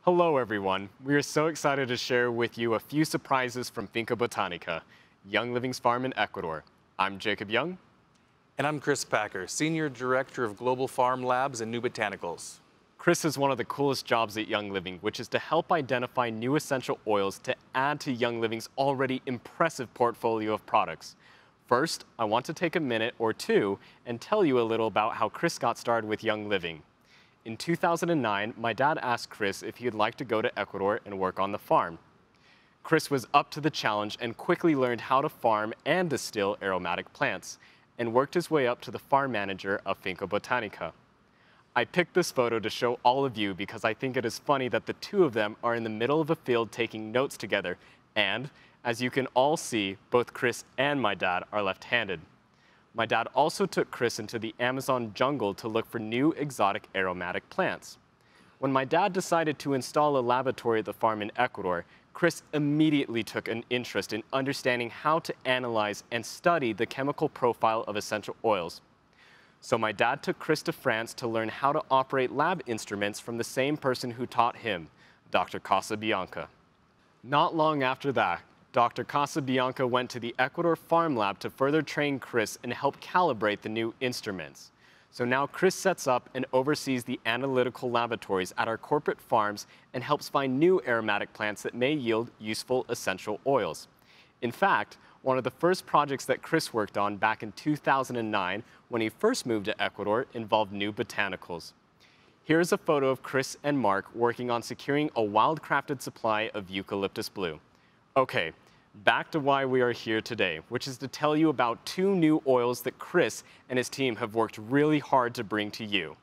Hello everyone, we are so excited to share with you a few surprises from Finca Botanica, Young Living's farm in Ecuador. I'm Jacob Young. And I'm Chris Packer, Senior Director of Global Farm Labs and New Botanicals. Chris has one of the coolest jobs at Young Living, which is to help identify new essential oils to add to Young Living's already impressive portfolio of products. First, I want to take a minute or two and tell you a little about how Chris got started with Young Living. In 2009, my dad asked Chris if he'd like to go to Ecuador and work on the farm. Chris was up to the challenge and quickly learned how to farm and distill aromatic plants, and worked his way up to the farm manager of Finca Botanica. I picked this photo to show all of you because I think it is funny that the two of them are in the middle of a field taking notes together, and, as you can all see, both Chris and my dad are left-handed. My dad also took Chris into the Amazon jungle to look for new exotic aromatic plants. When my dad decided to install a laboratory at the farm in Ecuador, Chris immediately took an interest in understanding how to analyze and study the chemical profile of essential oils. So my dad took Chris to France to learn how to operate lab instruments from the same person who taught him, Dr. Casabianca. Not long after that, Dr. Casabianca went to the Ecuador Farm Lab to further train Chris and help calibrate the new instruments. So now Chris sets up and oversees the analytical laboratories at our corporate farms and helps find new aromatic plants that may yield useful essential oils. In fact, one of the first projects that Chris worked on back in 2009 when he first moved to Ecuador involved new botanicals. Here's a photo of Chris and Mark working on securing a wild-crafted supply of eucalyptus blue. Okay, back to why we are here today, which is to tell you about two new oils that Chris and his team have worked really hard to bring to you.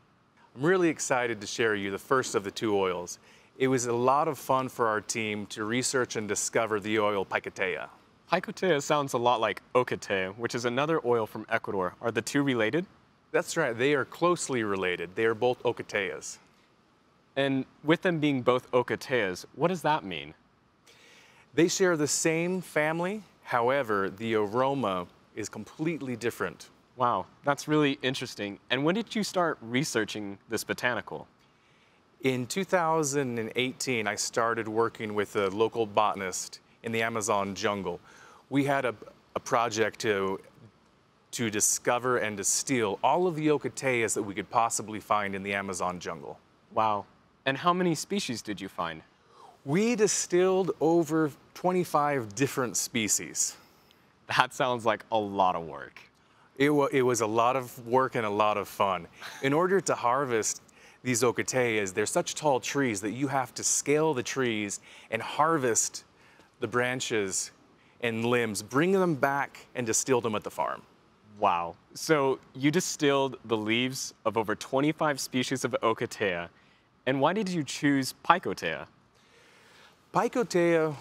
I'm really excited to share you the first of the two oils. It was a lot of fun for our team to research and discover the oil Picotea. Picotea sounds a lot like Ocotea, which is another oil from Ecuador. Are the two related? That's right, they are closely related. They are both Ocoteas. And with them being both Ocoteas, what does that mean? They share the same family, however, the aroma is completely different. Wow, that's really interesting. And when did you start researching this botanical? In 2018, I started working with a local botanist in the Amazon jungle. We had a project to discover and distill all of the Ocoteas that we could possibly find in the Amazon jungle. Wow. And how many species did you find? We distilled over 25 different species. That sounds like a lot of work. It was a lot of work and a lot of fun. In order to harvest these Ocoteas, they're such tall trees that you have to scale the trees and harvest the branches and limbs, bring them back and distill them at the farm. Wow. So you distilled the leaves of over 25 species of Ocotea. And why did you choose Picotea? Picotea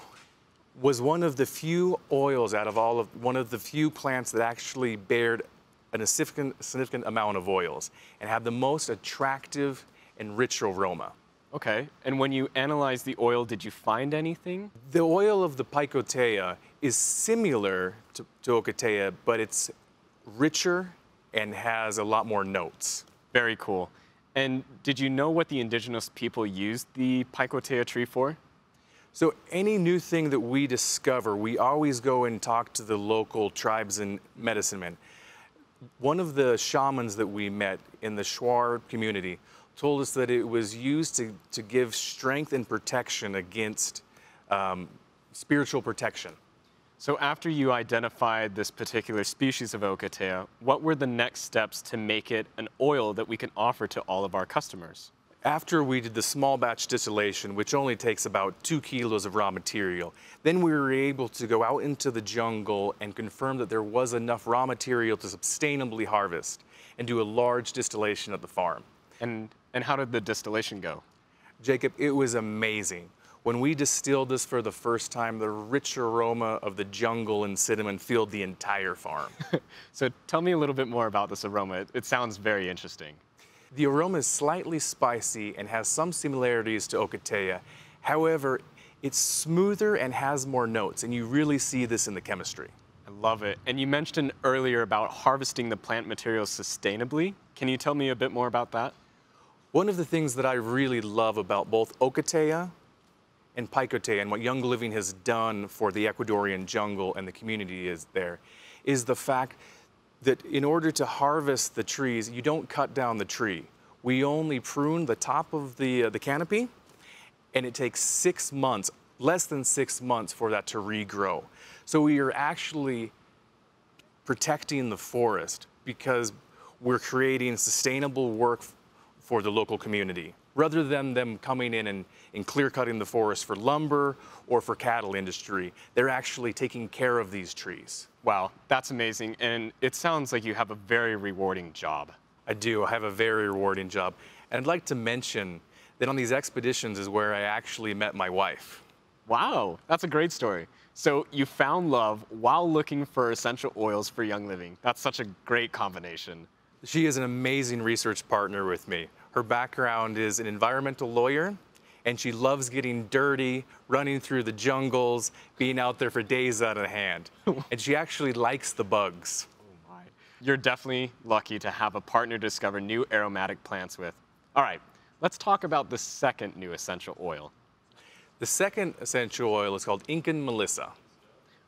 was one of the few oils one of the few plants that actually bared a significant amount of oils and had the most attractive and rich aroma. Okay, and when you analyzed the oil, did you find anything? The oil of the Picotea is similar to Ocotea, but it's richer and has a lot more notes. Very cool. And did you know what the indigenous people used the Picotea tree for? So any new thing that we discover, we always go and talk to the local tribes and medicine men. One of the shamans that we met in the Shuar community told us that it was used to give strength and protection against spiritual protection. So after you identified this particular species of Ocotea, what were the next steps to make it an oil that we can offer to all of our customers? After we did the small batch distillation, which only takes about 2 kilos of raw material, then we were able to go out into the jungle and confirm that there was enough raw material to sustainably harvest and do a large distillation at the farm. And how did the distillation go? Jacob, it was amazing. When we distilled this for the first time, the rich aroma of the jungle and cinnamon filled the entire farm. So tell me a little bit more about this aroma. It sounds very interesting. The aroma is slightly spicy and has some similarities to Ocotea. However, it's smoother and has more notes, and you really see this in the chemistry. I love it. And you mentioned earlier about harvesting the plant materials sustainably. Can you tell me a bit more about that? One of the things that I really love about both Ocotea and Picotea and what Young Living has done for the Ecuadorian jungle and the community is there, is the fact that in order to harvest the trees, you don't cut down the tree. We only prune the top of the canopy, and it takes 6 months, less than 6 months for that to regrow. So we are actually protecting the forest because we're creating sustainable work for the local community, rather than them coming in and clear cutting the forest for lumber or for cattle industry. They're actually taking care of these trees. Wow, that's amazing. And it sounds like you have a very rewarding job. I do. I have a very rewarding job. And I'd like to mention that on these expeditions is where I actually met my wife. Wow, that's a great story. So you found love while looking for essential oils for Young Living. That's such a great combination. She is an amazing research partner with me. Her background is an environmental lawyer, and she loves getting dirty, running through the jungles, being out there for days out of hand. And she actually likes the bugs. Oh my. You're definitely lucky to have a partner to discover new aromatic plants with. All right, let's talk about the second new essential oil. The second essential oil is called Incan Melissa.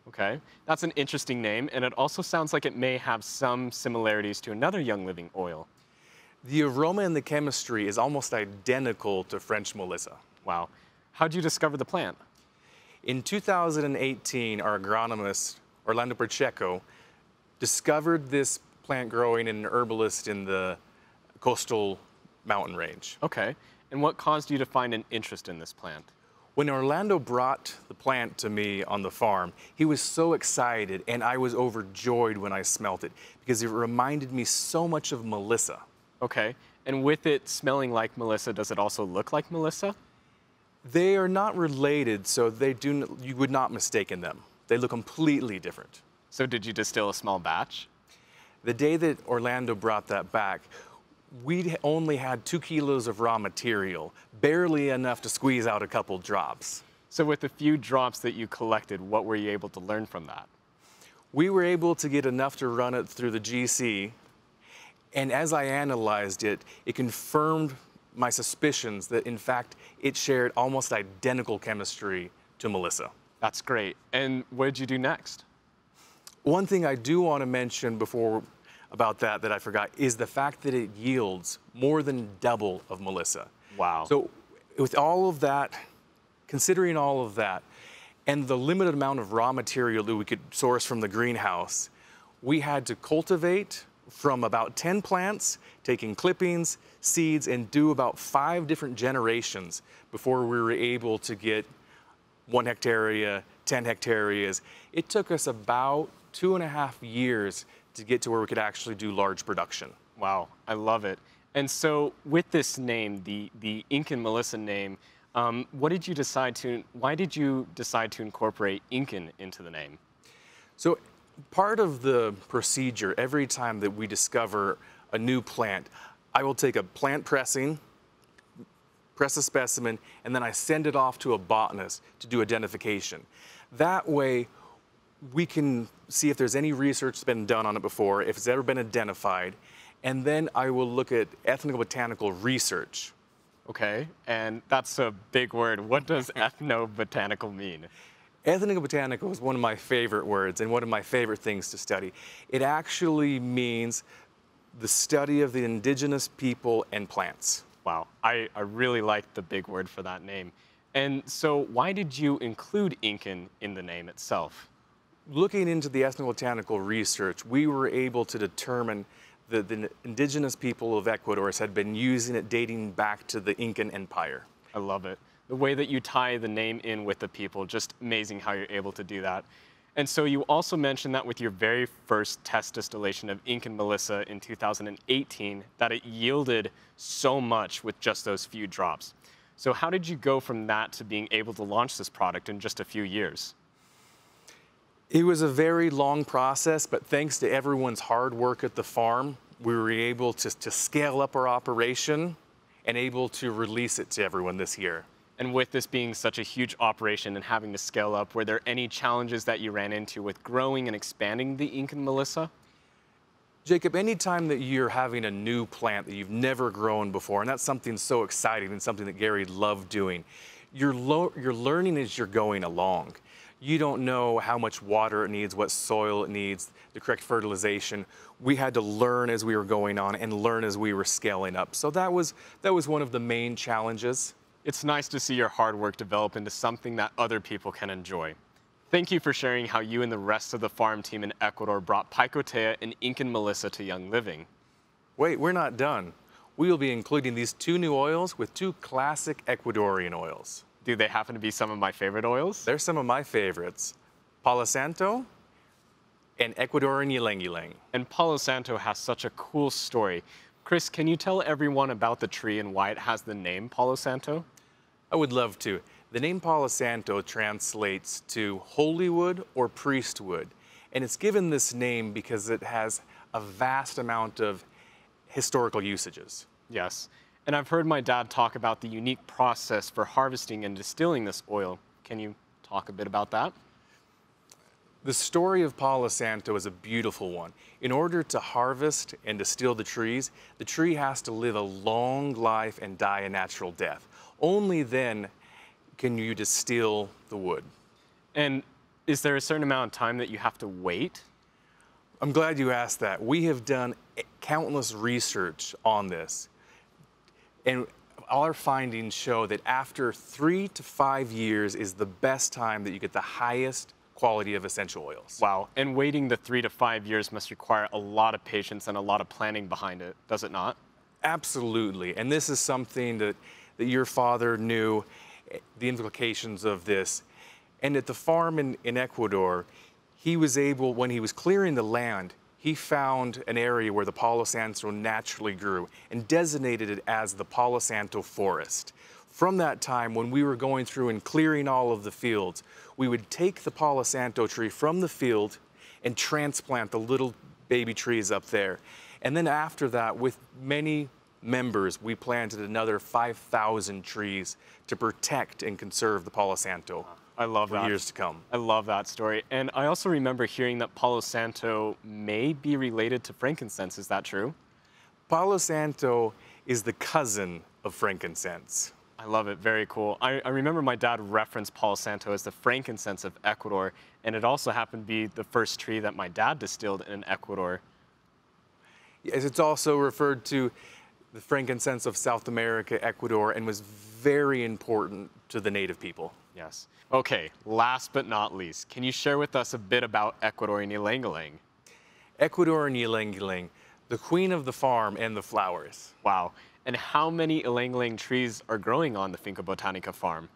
Okay, that's an interesting name, and it also sounds like it may have some similarities to another Young Living oil. The aroma and the chemistry is almost identical to French Melissa. Wow. How'd you discover the plant? In 2018, our agronomist, Orlando Pacheco, discovered this plant growing in an herbalist in the coastal mountain range. Okay, and what caused you to find an interest in this plant? When Orlando brought the plant to me on the farm, he was so excited, and I was overjoyed when I smelt it because it reminded me so much of Melissa. Okay, and with it smelling like Melissa, does it also look like Melissa? They are not related, so you would not mistake them. They look completely different. So did you distill a small batch? The day that Orlando brought that back, we only had 2 kilos of raw material, barely enough to squeeze out a couple drops. So with the few drops that you collected, what were you able to learn from that? We were able to get enough to run it through the GC, and as I analyzed it, it confirmed my suspicions that in fact it shared almost identical chemistry to Melissa. That's great. And what did you do next? One thing I do want to mention about that I forgot is the fact that it yields more than double of Melissa. Wow. So with all of that, considering all of that, and the limited amount of raw material that we could source from the greenhouse, we had to cultivate from about 10 plants, taking clippings, seeds, and do about 5 different generations before we were able to get 1 hectarea, 10 hectareas. It took us about 2.5 years to get to where we could actually do large production. Wow, I love it. And so with this name, the Incan Melissa name, why did you decide to incorporate Incan into the name? So part of the procedure, every time that we discover a new plant, I will take a plant pressing, press a specimen, and then I send it off to a botanist to do identification. That way, we can see if there's any research that's been done on it before, if it's ever been identified, and then I will look at ethnobotanical research. Okay, and that's a big word. What does ethnobotanical mean? Ethnobotanical is one of my favorite words and one of my favorite things to study. It actually means the study of the indigenous people and plants. Wow, I really like the big word for that name. And so why did you include Incan in the name itself? Looking into the ethnobotanical research, we were able to determine that the indigenous people of Ecuador had been using it dating back to the Incan Empire. I love it. The way that you tie the name in with the people, just amazing how you're able to do that. And so you also mentioned that with your very first test distillation of Incan Melissa in 2018, that it yielded so much with just those few drops. So how did you go from that to being able to launch this product in just a few years? It was a very long process, but thanks to everyone's hard work at the farm, we were able to scale up our operation and able to release it to everyone this year. And with this being such a huge operation and having to scale up, were there any challenges that you ran into with growing and expanding the Incan Melissa? Jacob, anytime that you're having a new plant that you've never grown before, and that's something so exciting and something that Gary loved doing, you're learning as you're going along. You don't know how much water it needs, what soil it needs, the correct fertilization. We had to learn as we were going on and learn as we were scaling up. So that was one of the main challenges. It's nice to see your hard work develop into something that other people can enjoy. Thank you for sharing how you and the rest of the farm team in Ecuador brought Picotea and Incan Melissa to Young Living. Wait, we're not done. We will be including these 2 new oils with 2 classic Ecuadorian oils. Do they happen to be some of my favorite oils? They're some of my favorites. Palo Santo and Ecuadorian Ylang Ylang. And Palo Santo has such a cool story. Chris, can you tell everyone about the tree and why it has the name Palo Santo? I would love to. The name Palo Santo translates to holy wood or priestwood, and it's given this name because it has a vast amount of historical usages. Yes, and I've heard my dad talk about the unique process for harvesting and distilling this oil. Can you talk a bit about that? The story of Palo Santo is a beautiful one. In order to harvest and distill the tree has to live a long life and die a natural death. Only then can you distill the wood. And is there a certain amount of time that you have to wait? I'm glad you asked that. We have done countless research on this. And our findings show that after 3 to 5 years is the best time that you get the highest quality of essential oils. Wow, and waiting the 3 to 5 years must require a lot of patience and a lot of planning behind it, does it not? Absolutely, and this is something that your father knew, the implications of this. And at the farm in Ecuador, he was able, when he was clearing the land, he found an area where the Palo Santo naturally grew and designated it as the Palo Santo forest. From that time, when we were going through and clearing all of the fields, we would take the Palo Santo tree from the field and transplant the little baby trees up there. And then after that, with many members, we planted another 5,000 trees to protect and conserve the Palo Santo. I love that. For years to come. I love that story. And I also remember hearing that Palo Santo may be related to frankincense. Is that true? Palo Santo is the cousin of frankincense. I love it. Very cool. I remember my dad referenced Palo Santo as the frankincense of Ecuador, and it also happened to be the first tree that my dad distilled in Ecuador. Yes, it's also referred to the frankincense of South America, Ecuador, and was very important to the native people. Yes. Okay, last but not least, can you share with us a bit about Ecuadorian Ylang Ylang? Ecuadorian Ylang Ylang, the queen of the farm and the flowers. Wow. And how many Ylang Ylang trees are growing on the Finca Botanica farm?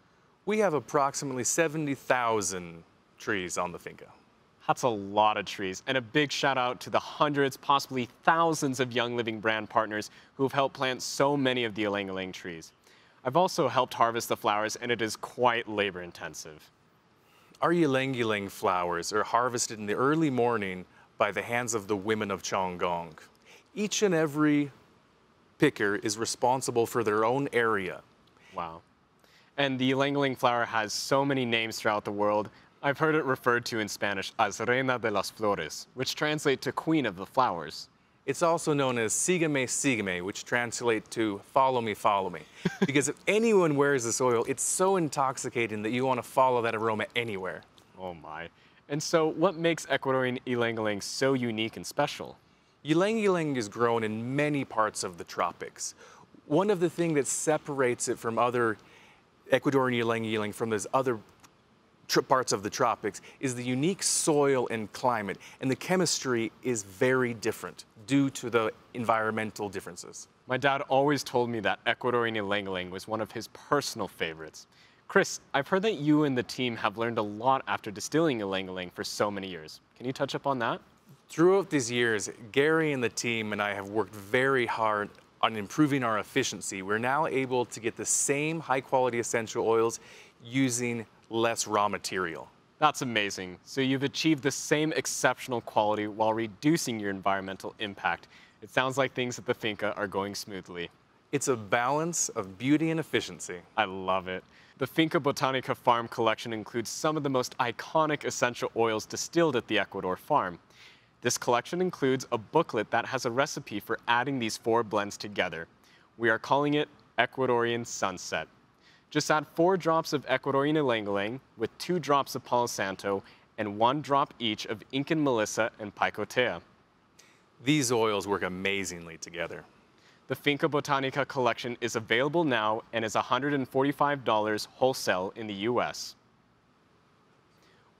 We have approximately 70,000 trees on the finca. That's a lot of trees. And a big shout out to the hundreds, possibly thousands of Young Living brand partners who have helped plant so many of the Ylang Ylang trees. I've also helped harvest the flowers, and it is quite labor intensive. Our Ylang Ylang flowers are harvested in the early morning by the hands of the women of Chongong. Each and every picker is responsible for their own area. Wow. And the Ylang Ylang flower has so many names throughout the world. I've heard it referred to in Spanish as Reina de las Flores, which translates to Queen of the Flowers. It's also known as Sígueme, Sígueme, which translates to follow me, follow me. Because if anyone wears this oil, it's so intoxicating that you want to follow that aroma anywhere. Oh my. And so what makes Ecuadorian Ylang Ylang so unique and special? Ylang Ylang is grown in many parts of the tropics. One of the things that separates it from other Ecuadorian Ylang Ylang from those other parts of the tropics is the unique soil and climate, and the chemistry is very different due to the environmental differences. My dad always told me that Ecuadorian Ylang Ylang was one of his personal favorites. Chris, I've heard that you and the team have learned a lot after distilling Ylang Ylang for so many years. Can you touch upon that? Throughout these years, Gary and the team and I have worked very hard on improving our efficiency. We're now able to get the same high-quality essential oils using less raw material. That's amazing. So you've achieved the same exceptional quality while reducing your environmental impact. It sounds like things at the finca are going smoothly. It's a balance of beauty and efficiency. I love it. The Finca Botanica farm collection includes some of the most iconic essential oils distilled at the Ecuador farm. This collection includes a booklet that has a recipe for adding these 4 blends together. We are calling it Ecuadorian Sunset. Just add 4 drops of Ecuadorian ylang-ylang with 2 drops of Palo Santo and 1 drop each of Incan Melissa and Picotea. These oils work amazingly together. The Finca Botanica collection is available now and is $145 wholesale in the US.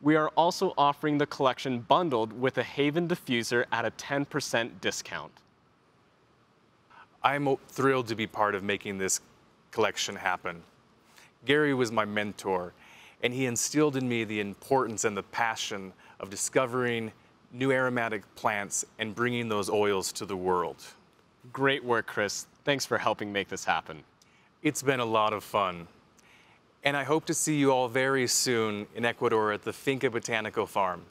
We are also offering the collection bundled with a Haven diffuser at a 10% discount. I'm thrilled to be part of making this collection happen. Gary was my mentor, and he instilled in me the importance and the passion of discovering new aromatic plants and bringing those oils to the world. Great work, Chris. Thanks for helping make this happen. It's been a lot of fun. And I hope to see you all very soon in Ecuador at the Finca Botanico farm.